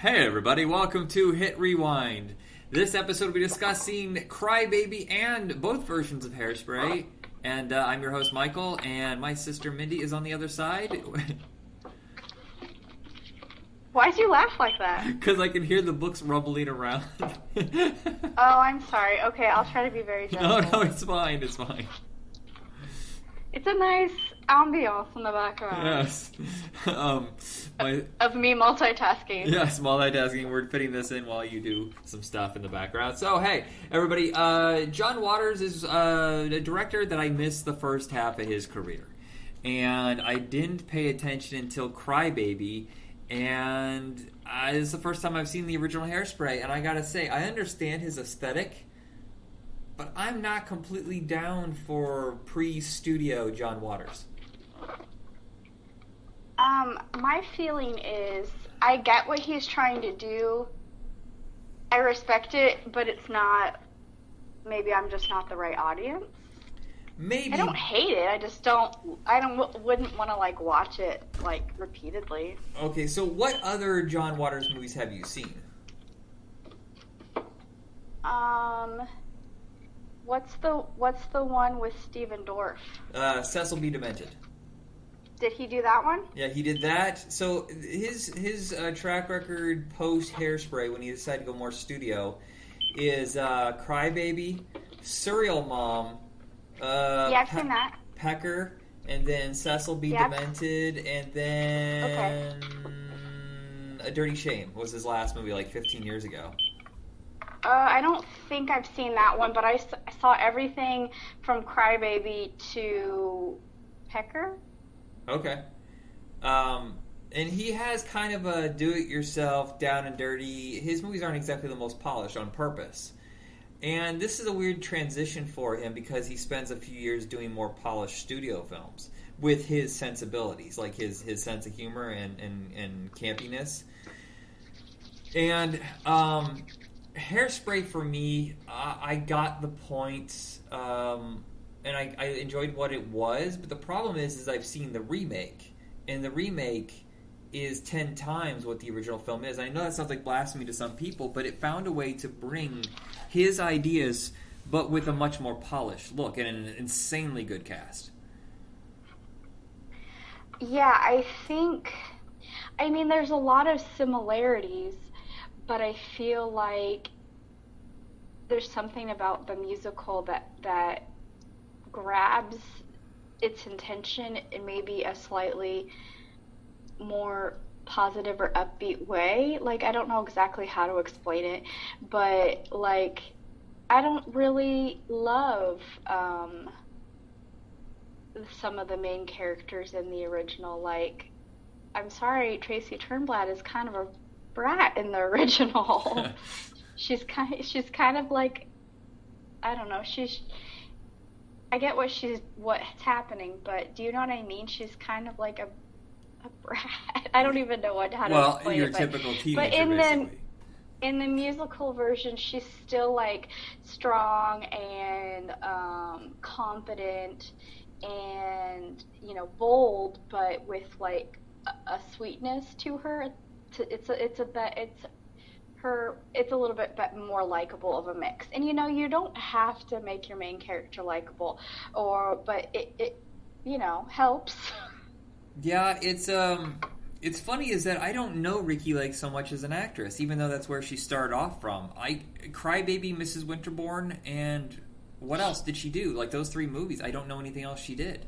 Hey everybody, welcome to Hit Rewind. This episode will be discussing Crybaby and both versions of Hairspray. And I'm your host Michael, and my sister Mindy is on the other side. Why'd you laugh like that? Because I can hear the books rumbling around. Oh, I'm sorry. Okay, I'll try to be very gentle. No, it's fine, it's fine. It's a nice ambiance in the background. Yes. Of me multitasking. Yes, multitasking. We're fitting this in while you do some stuff in the background. So, hey, everybody, John Waters is a director that I missed the first half of his career. And I didn't pay attention until Crybaby. And this is the first time I've seen the original Hairspray. And I gotta say, I understand his aesthetic, but I'm not completely down for pre-studio John Waters. My feeling is, I get what he's trying to do. I respect it, but it's not, maybe I'm just not the right audience. Maybe. I don't hate it, wouldn't want to, watch it, repeatedly. Okay, so what other John Waters movies have you seen? What's the one with Stephen Dorff? Cecil B. Demented. Did he do that one? Yeah, he did that. So his track record post Hairspray, when he decided to go more studio, is Crybaby, Serial Mom, I've seen that. Pecker, and then Cecil B. Demented, and then A Dirty Shame was his last movie, 15 years ago. I don't think I've seen that one, but I saw everything from Crybaby to Pecker. Okay. And he has kind of a do-it-yourself, down and dirty. His movies aren't exactly the most polished on purpose. And this is a weird transition for him because he spends a few years doing more polished studio films with his sensibilities, like his sense of humor and campiness. And Hairspray, for me, I got the point, and I enjoyed what it was, but the problem is I've seen the remake, and the remake is 10 times what the original film is. I know that sounds like blasphemy to some people, but it found a way to bring his ideas, but with a much more polished look and an insanely good cast. Yeah, I think, there's a lot of similarities, but I feel like there's something about the musical that grabs its intention in maybe a slightly more positive or upbeat way. I don't know exactly how to explain it, but I don't really love some of the main characters in the original. I'm sorry, Tracy Turnblad is kind of a brat in the original. she's kind of I don't know, I get what's happening, but do you know what I mean? She's kind of like a brat. I don't even know how to explain it. Well, you're a typical teenager, but basically. In the musical version, she's still strong and confident and bold, but with a sweetness to her. It's a little bit more likable of a mix. And you don't have to make your main character likable, but it helps. Yeah, it's funny is that I don't know Ricki Lake so much as an actress, even though that's where she started off from. Crybaby, Mrs. Winterbourne, and what else did she do? Those 3 movies, I don't know anything else she did.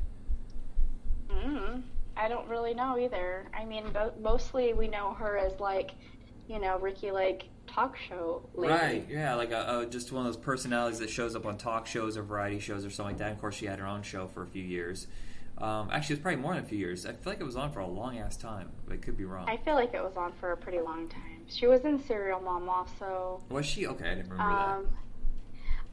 I don't really know either. Mostly we know her as Ricki Lake talk show lady. Right, yeah, just one of those personalities that shows up on talk shows or variety shows or something like that. And of course, she had her own show for a few years. Actually, it was probably more than a few years. I feel like it was on for a long-ass time, but I could be wrong. I feel like it was on for a pretty long time. She was in Serial Mom also. Was she? Okay, I didn't remember that.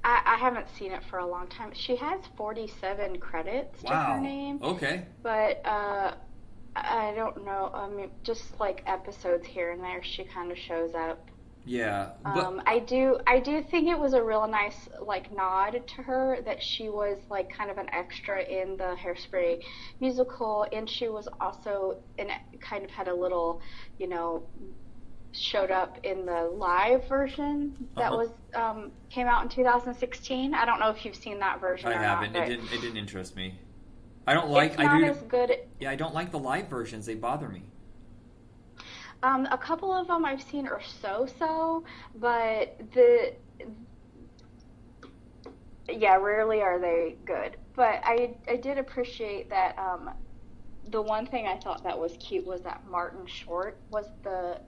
I haven't seen it for a long time. She has 47 credits to her name. Okay. But I don't know. Just episodes here and there, she kind of shows up. Yeah. But I do think it was a real nice nod to her that she was kind of an extra in the Hairspray musical, and she was also kind of had a little showed up in the live version that was came out in 2016. I don't know if you've seen that version. I or haven't. Not, It didn't interest me. I don't like. It's not as good. Yeah, I don't like the live versions. They bother me. A couple of them I've seen are so, but rarely are they good. But I did appreciate that. The one thing I thought that was cute was that Martin Short was the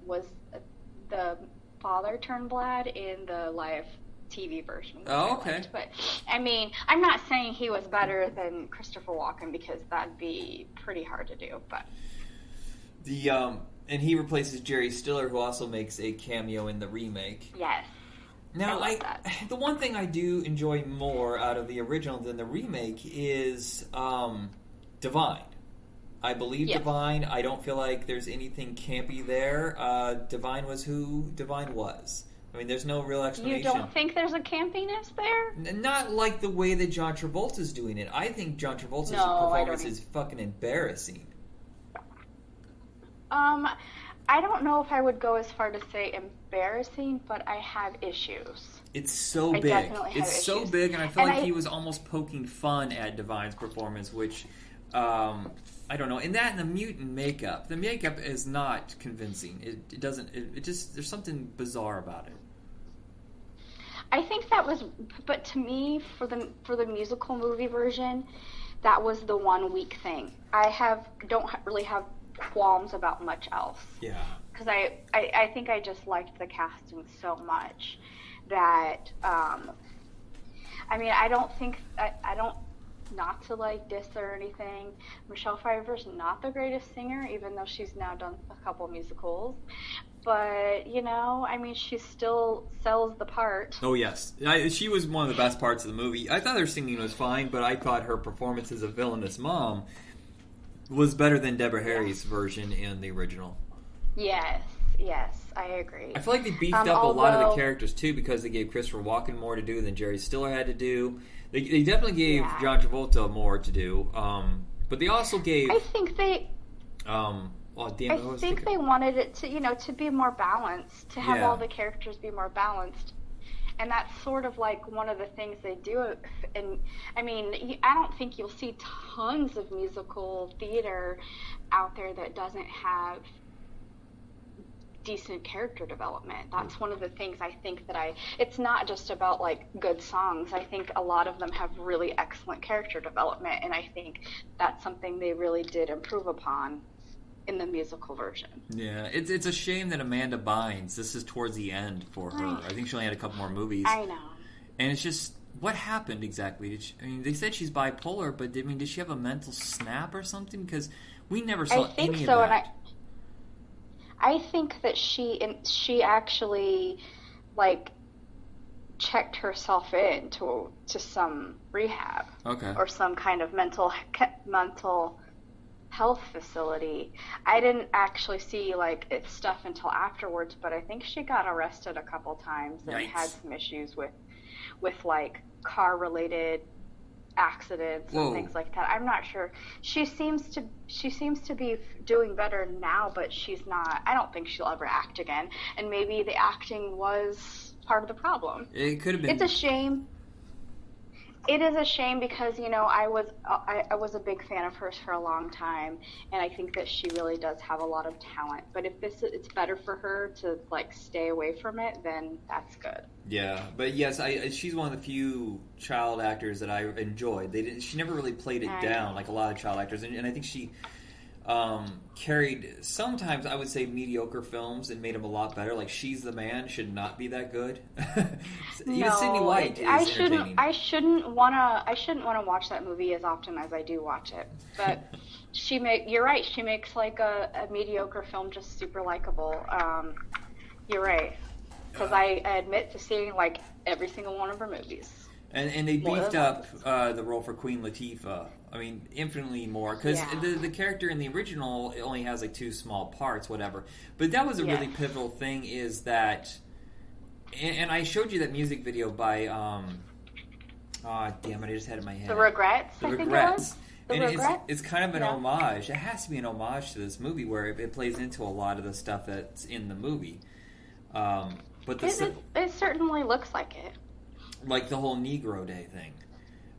father turned Vlad in the live TV version. Oh, okay. But I mean, I'm not saying he was better than Christopher Walken because that'd be pretty hard to do. But and he replaces Jerry Stiller, who also makes a cameo in the remake. Yes. Now, the one thing I do enjoy more out of the original than the remake is Divine. I believe Divine. I don't feel like there's anything campy there. Divine was who Divine was. I mean, there's no real explanation. You don't think there's a campiness there? Not like the way that John Travolta's doing it. I think John Travolta's performance is fucking embarrassing. I don't know if I would go as far to say embarrassing, but I have issues. It's so big. It's so big, and I feel like he was almost poking fun at Divine's performance, which, I don't know. And that and the mutant makeup. The makeup is not convincing. It doesn't, it just, there's something bizarre about it. I think that was, but to me, for the musical movie version, that was the one weak thing. I don't really have qualms about much else. Yeah. Because I think I just liked the casting so much that, I mean, I don't think, I don't, not to like diss or anything, Michelle Pfeiffer's not the greatest singer, even though she's now done a couple musicals. But, you know, I mean, she still sells the part. Oh, yes. She was one of the best parts of the movie. I thought her singing was fine, but I thought her performance as a villainous mom was better than Deborah Harry's version in the original. Yes, I agree. I feel like they beefed up a lot of the characters, too, because they gave Christopher Walken more to do than Jerry Stiller had to do. They definitely gave John Travolta more to do, but they also gave... I think they... I think they wanted it to, to be more balanced, to have all the characters be more balanced. And that's sort of like one of the things they do. And I mean, I don't think you'll see tons of musical theater out there that doesn't have decent character development. That's one of the things I think that it's not just about like good songs. I think a lot of them have really excellent character development, and I think that's something they really did improve upon in the musical version. Yeah, it's a shame that Amanda Bynes, this is towards the end for her. I think she only had a couple more movies. I know. And it's just, what happened exactly? They said she's bipolar, but did she have a mental snap or something? Because we never saw any of that. And I think that she actually, like, checked herself in to some rehab. Okay. Or some kind of mental health facility. I didn't actually see like stuff until afterwards, but I think she got arrested a couple times and had some issues with like car related accidents and things like that. I'm not sure. She seems to be doing better now, but she's not. I don't think she'll ever act again. And maybe the acting was part of the problem. It could have been. It's a shame. It is a shame because, I was a big fan of hers for a long time, and I think that she really does have a lot of talent. But if it's better for her to, like, stay away from it, then that's good. Yeah, but yes, she's one of the few child actors that I enjoyed. She never really played it down like a lot of child actors, and I think she carried sometimes, I would say, mediocre films and made them a lot better. Like She's the Man should not be that good. Even Sydney White is entertaining. I shouldn't want to watch that movie as often as I do watch it. But you're right. She makes like a mediocre film just super likable. You're right. Because I admit to seeing like every single one of her movies. And they beefed up the role for Queen Latifah. I mean, infinitely more. Because the character in the original only has like 2 small parts, whatever. But that was a really pivotal thing is that... And I showed you that music video by... damn it, I just had it in my head. The Regrets, The Regrets. It's kind of an homage. It has to be an homage to this movie where it plays into a lot of the stuff that's in the movie. But it certainly looks like it. Like the whole Negro Day thing.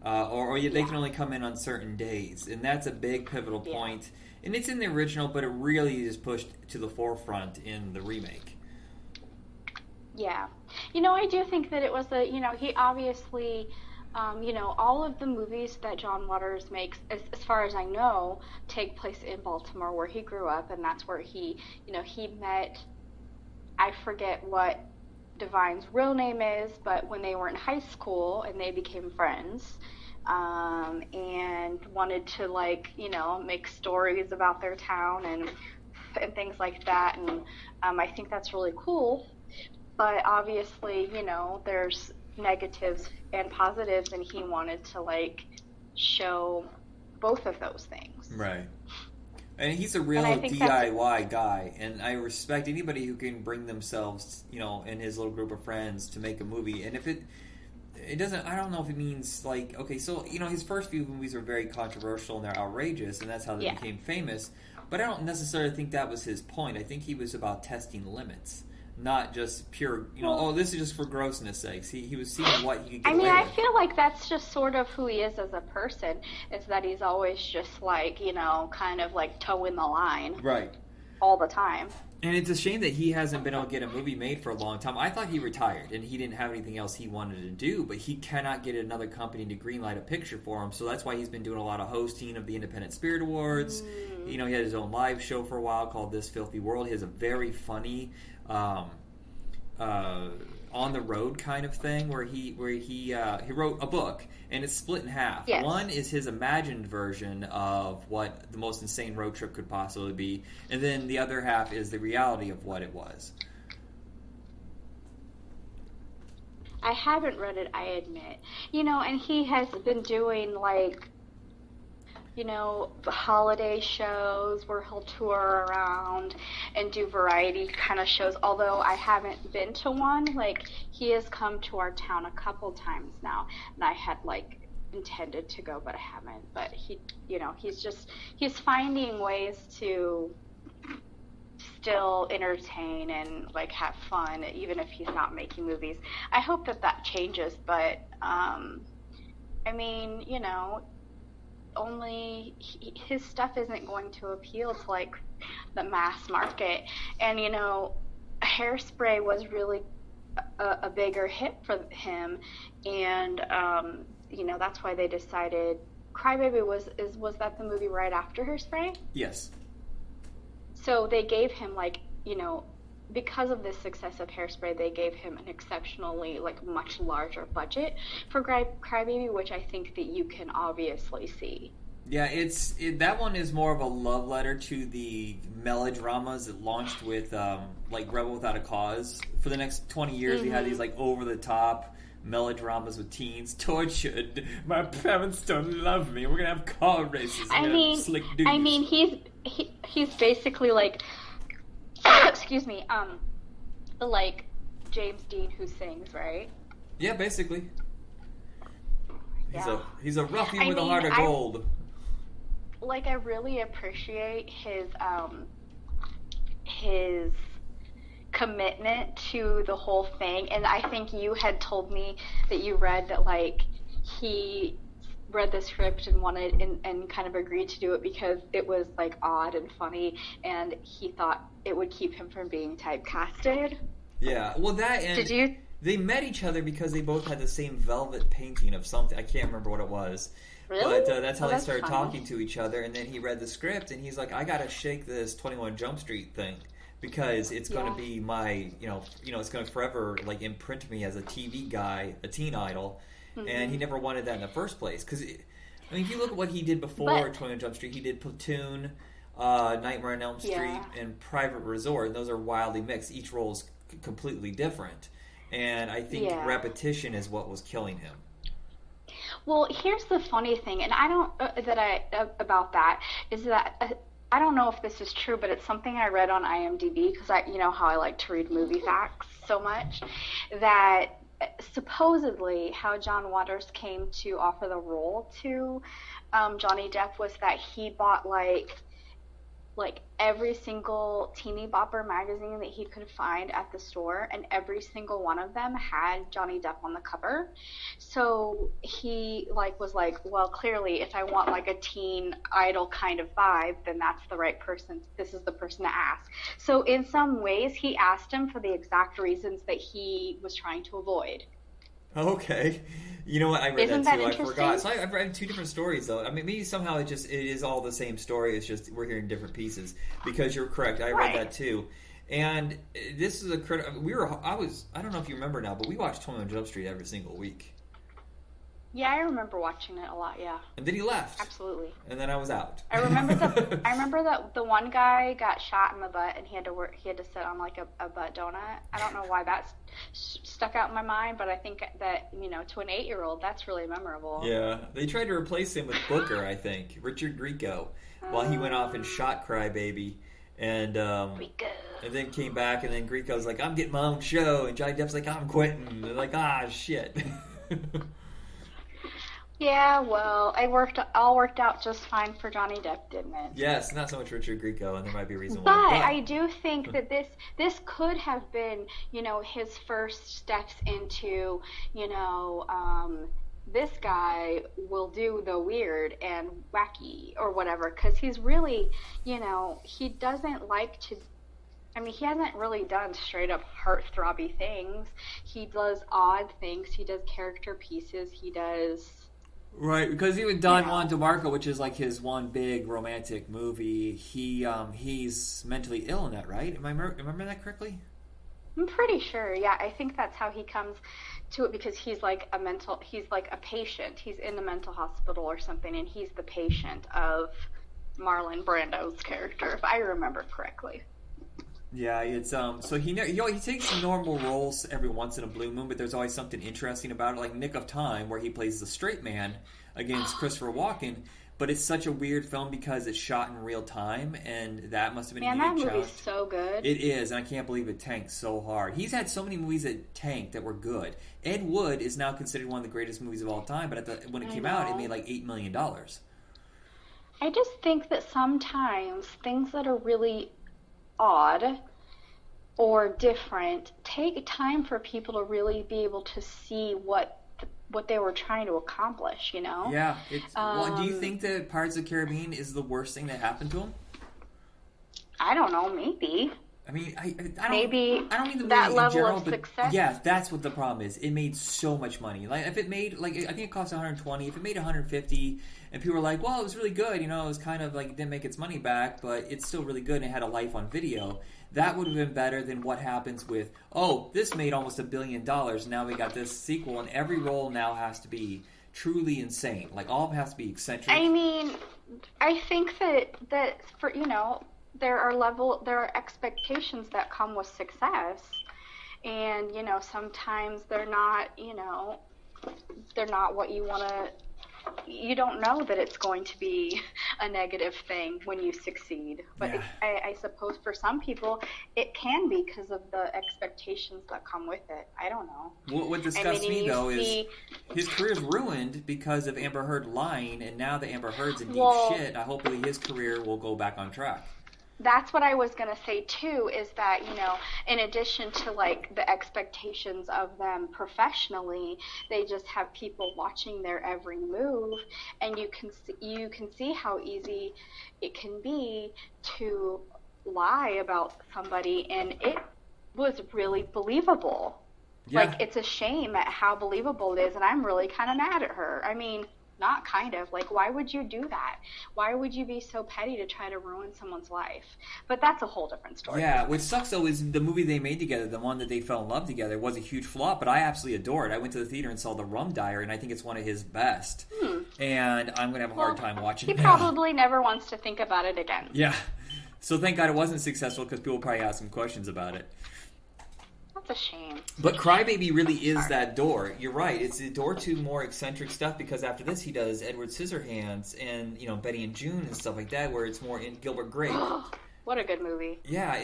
Or they can only come in on certain days. And that's a big pivotal point. And it's in the original, but it really is pushed to the forefront in the remake. Yeah. I do think that it was he obviously, all of the movies that John Waters makes, as far as I know, take place in Baltimore, where he grew up, and that's where he met, I forget what Divine's real name is, but when they were in high school and they became friends, and wanted to make stories about their town and things like that, and I think that's really cool. But obviously, there's negatives and positives, and he wanted to show both of those things. Right. And he's a real DIY guy, and I respect anybody who can bring themselves, and his little group of friends to make a movie. And if it doesn't, I don't know if it means okay, so his first few movies were very controversial and they're outrageous, and that's how they became famous. But I don't necessarily think that was his point. I think he was about testing limits. Not just pure, this is just for grossness sakes. He was seeing what he could get away with. I feel like that's just sort of who he is as a person, is that he's always just kind of towing the line. Right. All the time. And it's a shame that he hasn't been able to get a movie made for a long time. I thought he retired and he didn't have anything else he wanted to do, but he cannot get another company to greenlight a picture for him, so that's why he's been doing a lot of hosting of the Independent Spirit Awards. He had his own live show for a while called This Filthy World. He has a very funny on the road kind of thing where he wrote a book, and it's split in half. Yes. One is his imagined version of what the most insane road trip could possibly be, and then the other half is the reality of what it was. I haven't read it, I admit. And he has been doing holiday shows where he'll tour around and do variety kind of shows. Although I haven't been to one, he has come to our town a couple times now, and I had intended to go, but I haven't. But he's finding ways to still entertain and have fun, even if he's not making movies. I hope that changes, but only his stuff isn't going to appeal to the mass market. And Hairspray was really a bigger hit for him, and that's why they decided. Crybaby was that the movie right after Hairspray? Yes. So they gave him because of the success of Hairspray, they gave him an exceptionally much larger budget for Crybaby, which I think that you can obviously see. Yeah, that one is more of a love letter to the melodramas that launched with Rebel Without a Cause. For the next 20 years, we had these over the top melodramas with teens. Tortured, my parents don't love me. We're gonna have car races. Slick dudes. He's basically excuse me, James Dean who sings, right? Yeah, basically. Yeah. He's a ruffian with a heart of gold. I really appreciate his commitment to the whole thing, and I think you had told me that you read that he read the script and wanted and kind of agreed to do it because it was odd and funny, and he thought it would keep him from being typecasted. Yeah, well, that and did you? They met each other because they both had the same velvet painting of something. I can't remember what it was. Really? But that's how they started talking to each other, and then he read the script, and he's like, I gotta shake this 21 Jump Street thing because it's going to be my, it's going to forever imprint me as a TV guy, a teen idol. And he never wanted that in the first place. Because, if you look at what he did before 21 Jump Street, he did Platoon, Nightmare on Elm Street, and Private Resort. And those are wildly mixed. Each role is completely different. And I think repetition is what was killing him. Well, here's the funny thing, and I don't about that is that I don't know if this is true, but it's something I read on IMDb because how I like to read movie facts so much that. Supposedly, how John Waters came to offer the role to Johnny Depp was that he bought like every single teeny bopper magazine that he could find at the store, and every single one of them had Johnny Depp on the cover. So he like was like, well, clearly if I want like a teen idol kind of vibe, then that's the right person. This is the person to ask. So in some ways he asked him for the exact reasons that he was trying to avoid. Okay. You know what? I read Isn't that too. that I forgot. So I've read two different stories, though. I mean, maybe somehow it is all the same story. It's just we're hearing different pieces. Because you're correct. I read that too. And this is I don't know if you remember now, but we watched 21 Jump Street every single week. Yeah, I remember watching it a lot, yeah. And then he left. Absolutely. And then I was out. I remember that the one guy got shot in the butt and he had to sit on like a butt donut. I don't know why that stuck out in my mind, but I think that, you know, to an 8-year-old, that's really memorable. Yeah. They tried to replace him with Booker, I think. Richard Grieco. While he went off and shot Crybaby. And then came back, and then Grieco's like, I'm getting my own show. And Johnny Depp's like, I'm quitting. They're like, shit. Yeah, well, all worked out just fine for Johnny Depp, didn't it? Yes, not so much Richard Grieco, and there might be a reason but why. But I do think that this could have been, you know, his first steps into, you know, this guy will do the weird and wacky or whatever, because he's really, you know, he doesn't like to. I mean, he hasn't really done straight up heart-throbby things. He does odd things. He does character pieces. He does. Right, because even Don Juan DeMarco, which is like his one big romantic movie, he's mentally ill in that, right? Am I remember that correctly? I'm pretty sure. Yeah, I think that's how he comes to it, because he's like a patient. He's in the mental hospital or something, and he's the patient of Marlon Brando's character, if I remember correctly. Yeah, it's so he takes normal roles every once in a blue moon, but there's always something interesting about it, like Nick of Time, where he plays the straight man against Christopher Walken. But it's such a weird film because it's shot in real time, and that must have been a huge challenge. That movie's so good. It is, and I can't believe it tanked so hard. He's had so many movies that tanked that were good. Ed Wood is now considered one of the greatest movies of all time, but when it came out, it made like $8 million. I just think that sometimes things that are really odd or different take time for people to really be able to see what they were trying to accomplish, you know? Yeah. Do you think that Pirates of the Caribbean is the worst thing that happened to him? I don't know, maybe. I mean, I don't maybe I don't mean the that movie level in general, of but success. yeah, that's what the problem is. It made so much money. Like if it made I think it cost 120. If it made 150, and people were like, "Well, it was really good," you know, it was kind of like it didn't make its money back, but it's still really good and it had a life on video. That would have been better than what happens with, this made almost $1 billion. Now we got this sequel, and every role now has to be truly insane. Like all of it has to be eccentric. I mean, I think that for, you know, there are expectations that come with success, and, you know, sometimes they're not, you know, they're not what you want to. You don't know that it's going to be a negative thing when you succeed. But yeah. I suppose for some people it can be because of the expectations that come with it. I don't know. What disgusts me, though, is his career's ruined because of Amber Heard lying, and now that Amber Heard's in deep shit, hopefully his career will go back on track. That's what I was going to say, too, is that, you know, in addition to, like, the expectations of them professionally, they just have people watching their every move, and you can see how easy it can be to lie about somebody, and it was really believable. Yeah. Like, it's a shame at how believable it is, and I'm really kind of mad at her. I mean, not kind of. Like, why would you do that? Why would you be so petty to try to ruin someone's life? But that's a whole different story. Yeah, what sucks, though, is the movie they made together, the one that they fell in love together, was a huge flop, but I absolutely adore it. I went to the theater and saw The Rum Diary, and I think it's one of his best. And I'm going to have a hard time watching it now. He probably never wants to think about it again. Yeah. So thank God it wasn't successful, because people probably asked some questions about it. That's a shame. But Crybaby really is that door. You're right. It's the door to more eccentric stuff, because after this he does Edward Scissorhands and, you know, Betty and June and stuff like that, where it's more in Gilbert Grape. What a good movie. Yeah,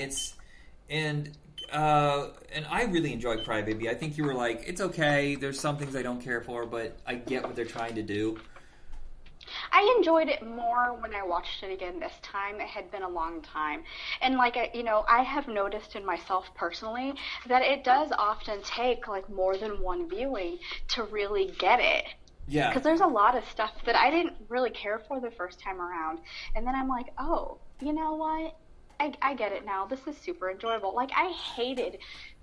and I really enjoyed Crybaby. I think you were like, it's okay. There's some things I don't care for, but I get what they're trying to do. I enjoyed it more when I watched it again this time. It had been a long time. And like, I have noticed in myself personally that it does often take like more than one viewing to really get it. Yeah. Because there's a lot of stuff that I didn't really care for the first time around. And then I'm like, oh, you know what? I get it now. This is super enjoyable. Like, I hated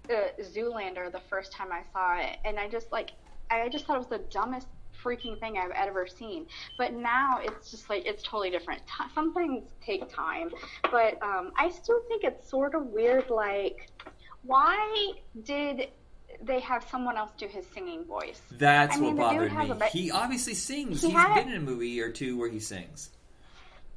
Zoolander the first time I saw it. And I just thought it was the dumbest freaking thing I've ever seen. But now it's just like, it's totally different. Some things take time. But I still think it's sort of weird, like, why did they have someone else do his singing voice? That's what bothered me. He obviously sings. He's been in a movie or two where he sings.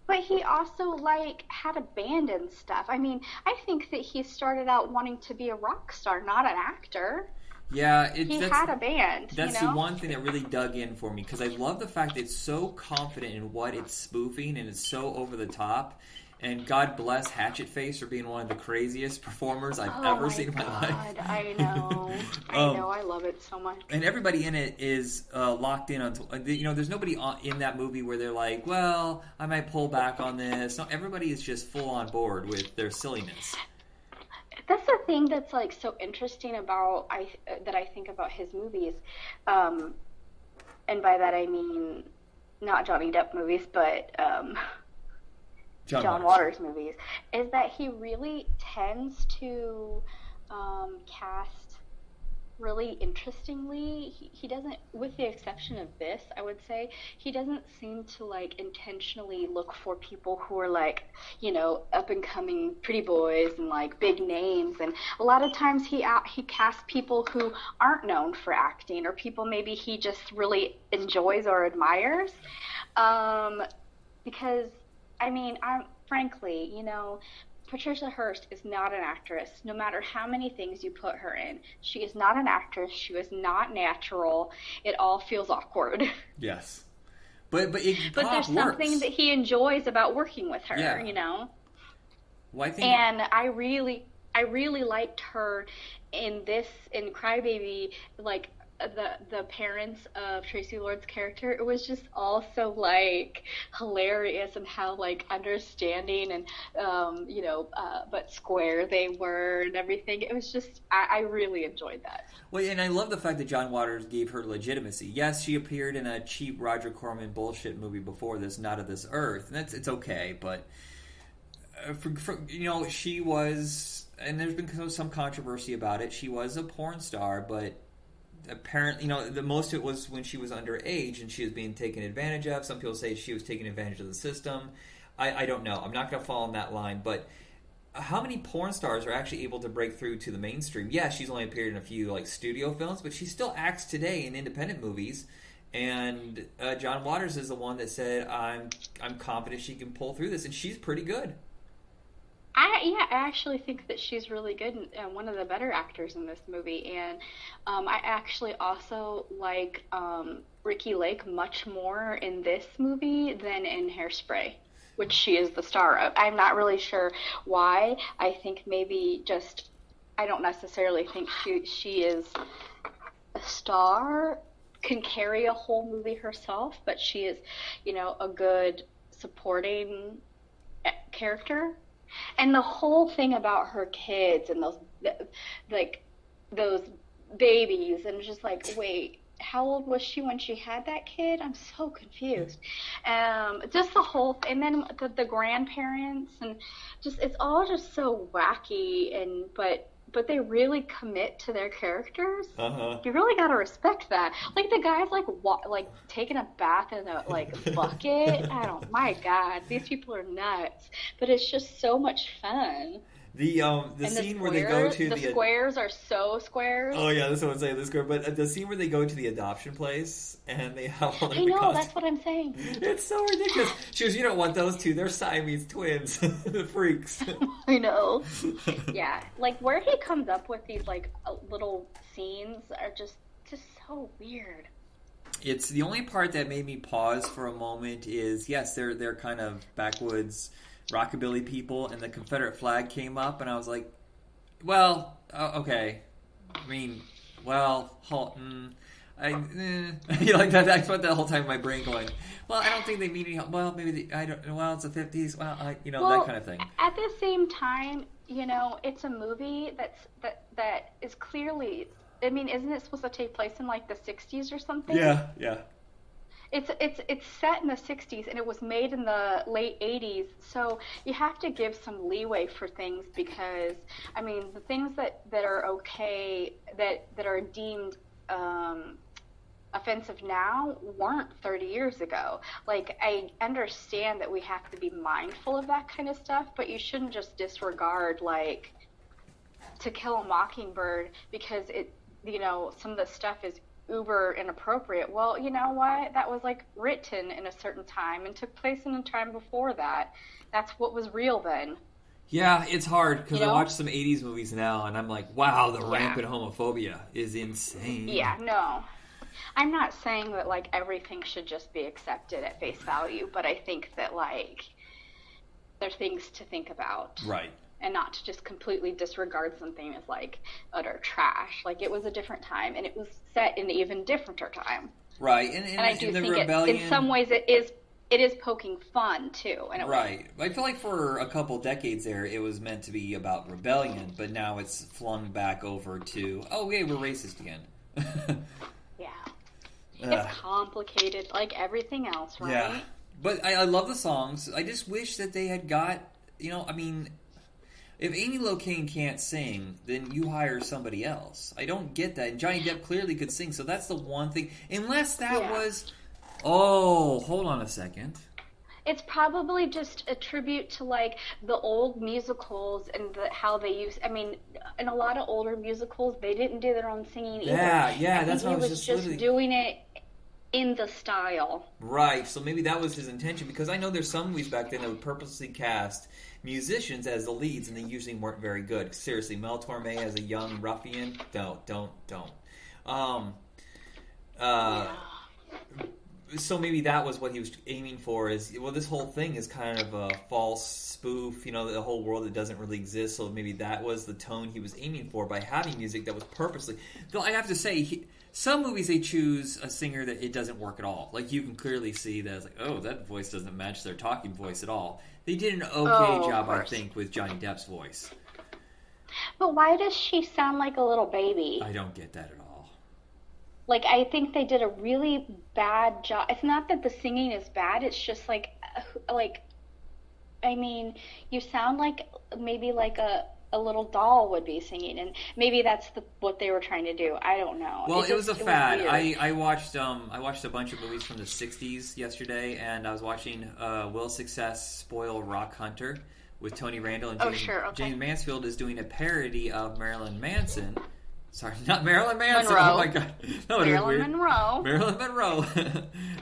But he also, like, had a band and stuff. I mean, I think that he started out wanting to be a rock star, not an actor. Yeah, he had a band. That's the one thing that really dug in for me, because I love the fact that it's so confident in what it's spoofing, and it's so over the top. And God bless Hatchet Face for being one of the craziest performers I've ever seen in my life. I know. I love it so much. And everybody in it is locked in on... there's nobody in that movie where they're like, well, I might pull back on this. No, everybody is just full on board with their silliness. That's the thing that's like so interesting about that I think about his movies, and by that I mean not Johnny Depp movies, but John Waters movies, is that he really tends to cast really interestingly. He doesn't, with the exception of this, I would say, he doesn't seem to like intentionally look for people who are like, up and coming pretty boys and like big names. And a lot of times he casts people who aren't known for acting, or people maybe he just really enjoys or admires. Because I mean, frankly, Patricia Hearst is not an actress, no matter how many things you put her in. She is not an actress. She is not natural. It all feels awkward. Yes. But there's something that he enjoys about working with her, Well, and I really liked her in Crybaby, like, the parents of Tracy Lord's character. It was just all so like hilarious, and how like understanding and but square they were and everything. It was just I really enjoyed that. Well, and I love the fact that John Waters gave her legitimacy. Yes, she appeared in a cheap Roger Corman bullshit movie before this, Not of This Earth, and it's okay, but she was, and there's been some controversy about it. She was a porn star, but apparently, the most of it was when she was underage and she was being taken advantage of. Some people say she was taking advantage of the system. I don't know. I'm not going to fall on that line. But how many porn stars are actually able to break through to the mainstream? Yeah, she's only appeared in a few like studio films, but she still acts today in independent movies. And John Waters is the one that said, "I'm confident she can pull through this," and she's pretty good. I actually think that she's really good and one of the better actors in this movie. And I actually also like Ricki Lake much more in this movie than in Hairspray, which she is the star of. I'm not really sure why. I think maybe just, I don't necessarily think she is a star, can carry a whole movie herself, but she is, a good supporting character. And the whole thing about her kids and those babies, and just like, wait, how old was she when she had that kid? I'm so confused. Just the whole, and then the grandparents, and just, it's all just so wacky, and but they really commit to their characters. You really gotta respect that. Like, the guy's like taking a bath in a bucket. My God, these people are nuts. But it's just so much fun. The scene where they go to the squares are so squares. Oh yeah, that's what I'm saying. The square, but the scene where they go to the adoption place and they have all I know, that's what I'm saying. It's so ridiculous. She goes, "You don't want those two. They're Siamese twins." The freaks. I know. Yeah, like where he comes up with these little scenes are just so weird. It's the only part that made me pause for a moment. Is yes, they're kind of backwoods rockabilly people, and the Confederate flag came up, and I was like, well, okay. I mean, well, You like that? I spent that whole time in my brain going, well, I don't think they mean any. Well, maybe I don't. Well, it's the 50s. Well, that kind of thing. At the same time, it's a movie that is clearly. I mean, isn't it supposed to take place in like the 60s or something? Yeah. It's set in the 60s and it was made in the late 80s, so you have to give some leeway for things because, I mean, the things that are okay, that are deemed offensive now weren't 30 years ago. Like, I understand that we have to be mindful of that kind of stuff, but you shouldn't just disregard, like, To Kill a Mockingbird because some of the stuff is uber inappropriate. Well, you know what? That was like written in a certain time and took place in a time before that. That's what was real then. Yeah, it's hard because I watch some 80s movies now and I'm like, wow, the rampant homophobia is insane. Yeah, no. I'm not saying that like everything should just be accepted at face value, but I think that like there are things to think about. Right. And not to just completely disregard something as like utter trash. Like it was a different time, and it was set in an even differenter time. Right, and I do the think rebellion. In some ways, it is poking fun too. In a way. I feel like for a couple decades there, it was meant to be about rebellion, but now it's flung back over to we're racist again. Yeah, it's complicated, like everything else, right? Yeah, but I love the songs. I just wish that they had got if Amy Locane can't sing, then you hire somebody else. I don't get that. And Johnny Depp clearly could sing, so that's the one thing. Unless that was... Oh, hold on a second. It's probably just a tribute to, like, the old musicals and how they use... I mean, in a lot of older musicals, they didn't do their own singing either. Yeah, that's what I was just doing it in the style. Right, so maybe that was his intention, because I know there's some movies back then that would purposely cast musicians as the leads, and they usually weren't very good. Seriously, Mel Torme as a young ruffian, don't. So maybe that was what he was aiming for. This whole thing is kind of a false spoof, the whole world that doesn't really exist. So maybe that was the tone he was aiming for by having music that was purposely. Though I have to say, some movies they choose a singer that it doesn't work at all. Like you can clearly see that it's like, oh, that voice doesn't match their talking voice at all. They did an okay job, I think, with Johnny Depp's voice. But why does she sound like a little baby? I don't get that at all. Like, I think they did a really bad job. It's not that the singing is bad. It's just like, I mean, you sound like maybe like a little doll would be singing, and maybe that's what they were trying to do. I don't know. Well, it was a fad. I watched a bunch of movies from the 60s yesterday, and I was watching Will Success Spoil Rock Hunter with Tony Randall and James Mansfield is doing a parody of Marilyn Manson. Sorry, not Marilyn Manson. Monroe. Oh my god. No, Marilyn Monroe. Marilyn Monroe.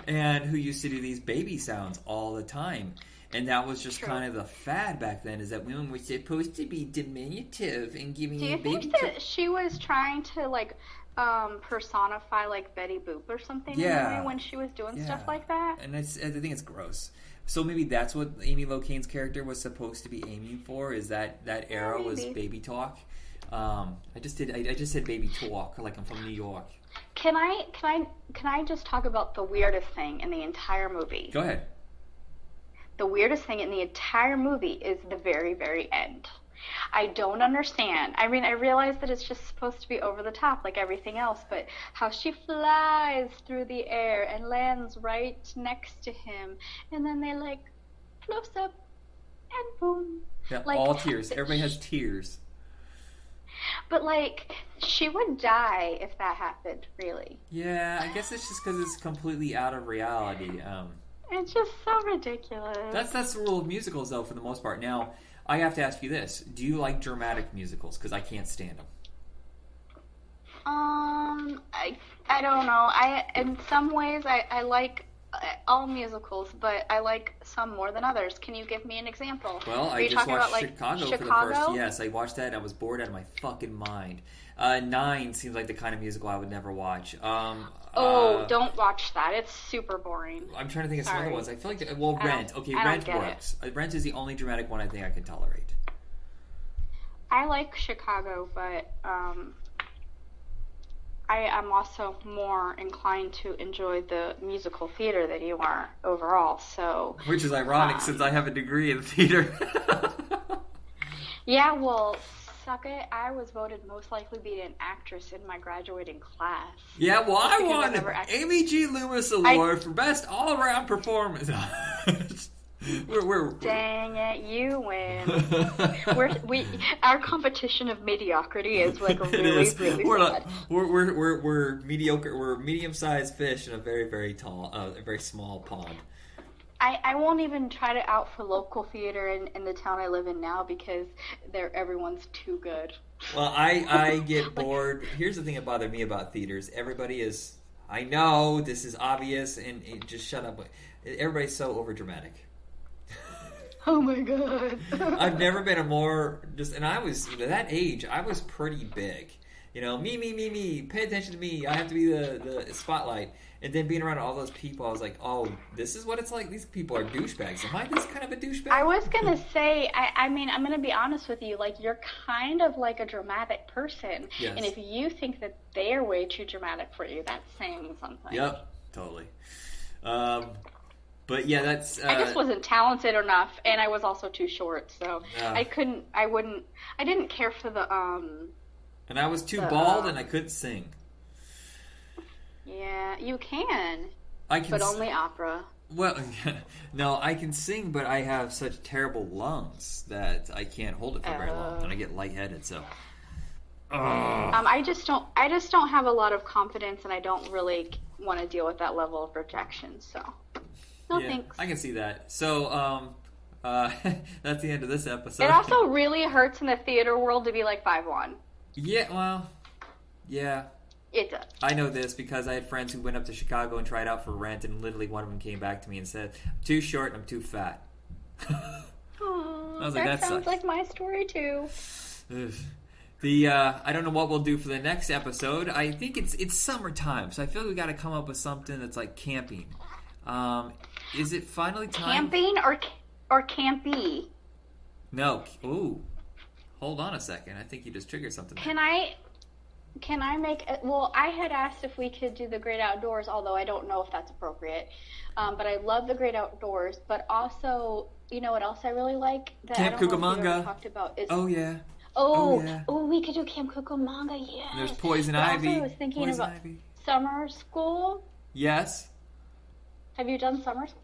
And who used to do these baby sounds all the time. And that was just kind of the fad back then, is that women were supposed to be diminutive and giving you baby... Do you think that she was trying to, like, personify, like, Betty Boop or something in a way when she was doing stuff like that? And I think it's gross. So maybe that's what Amy Locane's character was supposed to be aiming for, is that era was baby talk. I just said baby talk, like I'm from New York. Can I just talk about the weirdest thing in the entire movie? Go ahead. The weirdest thing in the entire movie is the very, very end. I don't understand. I mean, I realize that it's just supposed to be over the top like everything else, but how she flies through the air and lands right next to him, and then they like close up and boom. Yeah, like, all tears. Everybody has tears. But like, she would die if that happened, really. Yeah, I guess it's just because it's completely out of reality. It's just so ridiculous. That's the rule of musicals, though, for the most part. Now, I have to ask you this: do you like dramatic musicals? Because I can't stand them. I don't know. In some ways I like all musicals, but I like some more than others. Can you give me an example? Well, I just watched Chicago for the first. Yes, I watched that and I was bored out of my fucking mind. 9 seems like the kind of musical I would never watch. Don't watch that. It's super boring. I'm trying to think of some other ones. I feel like Rent. Okay, Rent works. Rent is the only dramatic one I think I can tolerate. I like Chicago, but I am also more inclined to enjoy the musical theater than you are overall. So, which is ironic since I have a degree in theater. Yeah, well, suck it. I was voted most likely to be an actress in my graduating class. Yeah, well, I Because won the Amy G. Loomis Award for Best All-Around Performance. Dang it, you win. Our competition of mediocrity is like really sad. We're mediocre. We're medium-sized fish in a very, very tall, a very small pond. I won't even try to out for local theater in the town I live in now because everyone's too good. Well, I get bored. Here's the thing that bothered me about theaters. Everybody is, I know this is obvious, and just shut up. Everybody's so overdramatic. Oh my god. I've never been and I was, at that age, I was pretty big. You know, me, pay attention to me. I have to be the spotlight. And then being around all those people, I was like, oh, this is what it's like. These people are douchebags. Am I this kind of a douchebag? I was going to say, I mean, I'm going to be honest with you. Like, you're kind of like a dramatic person. Yes. And if you think that they're way too dramatic for you, that's saying something. Yep, totally. But yeah, that's... I just wasn't talented enough, and I was also too short, so I didn't care for the... And I was too bald, and I couldn't sing. Yeah, you can. But only opera. Well, no, I can sing, but I have such terrible lungs that I can't hold it for very long, and I get lightheaded. So, I just don't have a lot of confidence, and I don't really want to deal with that level of rejection. So, no thanks. I can see that. So, that's the end of this episode. It also really hurts in the theater world to be like 5'1". Yeah, well, yeah. It does. I know this because I had friends who went up to Chicago and tried out for Rent, and literally one of them came back to me and said, I'm too short and I'm too fat. Aww, I was like, that sounds sucks. like my story too. I don't know what we'll do for the next episode. I think it's summertime, so I feel we got to come up with something that's like camping. Is it finally time? Camping or campy? No. Ooh. Hold on a second. I think you just triggered something. Can I make it? Well, I had asked if we could do the great outdoors, although I don't know if that's appropriate. But I love the great outdoors. But also, you know what else I really like? That Camp I don't know if Cucamonga. you ever talked about is, Oh, yeah. Oh, we could do Camp Cucamonga, yes. There's Poison but Ivy. Also, I was thinking about summer school. Yes. Have you done summer school?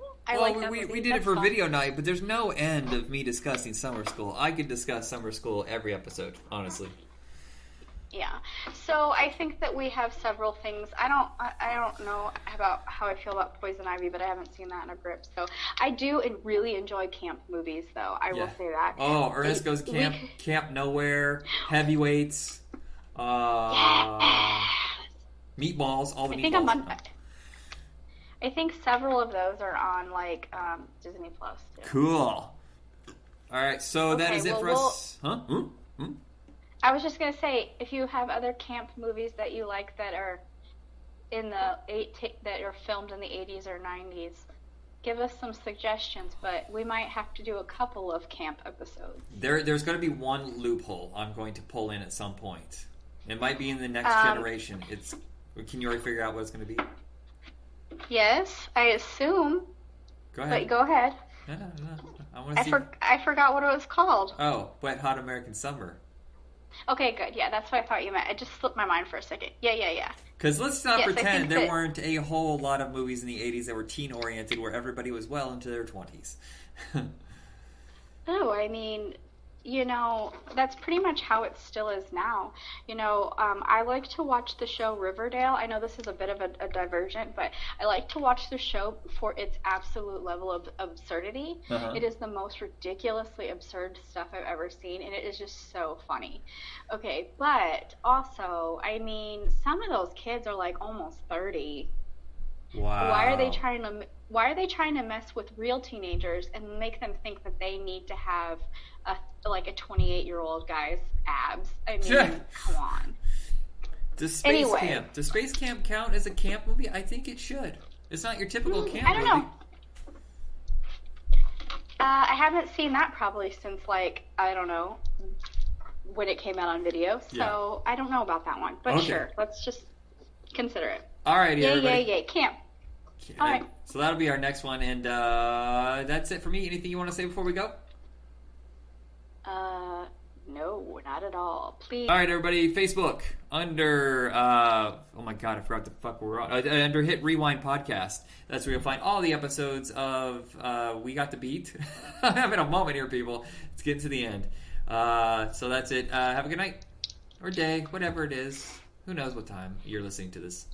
We did it for video night, but there's no end of me discussing summer school. I could discuss summer school every episode, honestly. Yeah. So I think that we have several things. I don't know about how I feel about Poison Ivy, but I haven't seen that in a grip. So I do really enjoy camp movies, though. I will say that. Oh, Ernest Goes Camp, Camp Nowhere, Heavyweights, Meatballs, all the meatballs. I think several of those are on like Disney Plus too. Cool. All right, so that is it for us. Huh? I was just gonna say, if you have other camp movies that you like that are that are filmed in the 80s or 90s, give us some suggestions. But we might have to do a couple of camp episodes. There's going to be one loophole I'm going to pull in at some point. It might be in the next generation. Can you already figure out what it's going to be? Yes, I assume. Go ahead. But go ahead. No. I want to see. I forgot what it was called. Oh, Wet Hot American Summer. Okay, good. Yeah, that's what I thought you meant. It just slipped my mind for a second. Yeah. Because let's not pretend there weren't a whole lot of movies in the 80s that were teen-oriented where everybody was well into their 20s. No, I mean, you know, that's pretty much how it still is now. You know, I like to watch the show Riverdale. I know this is a bit of a divergent, but I like to watch the show for its absolute level of absurdity. Uh-huh. It is the most ridiculously absurd stuff I've ever seen, and it is just so funny. Okay, but also, I mean, some of those kids are like almost 30. Wow. Why are they trying to mess with real teenagers and make them think that they need to have a 28-year-old guy's abs? I mean, come on. Does Space Camp count as a camp movie? I think it should. It's not your typical camp movie. I don't know. I haven't seen that probably since, I don't know, when it came out on video. So I don't know about that one. But sure, let's just Consider it. All righty, Yay, everybody. yay, yay. Camp. All right. So that'll be our next one, and that's it for me. Anything you want to say before we go? No, not at all. Please. All right, everybody. Facebook under oh my god, I forgot the fuck we're on. Under Hit Rewind Podcast. That's where you'll find all the episodes of We Got the Beat. I'm having a moment here, people. It's getting to the end. So that's it. Have a good night or day, whatever it is. Who knows what time you're listening to this.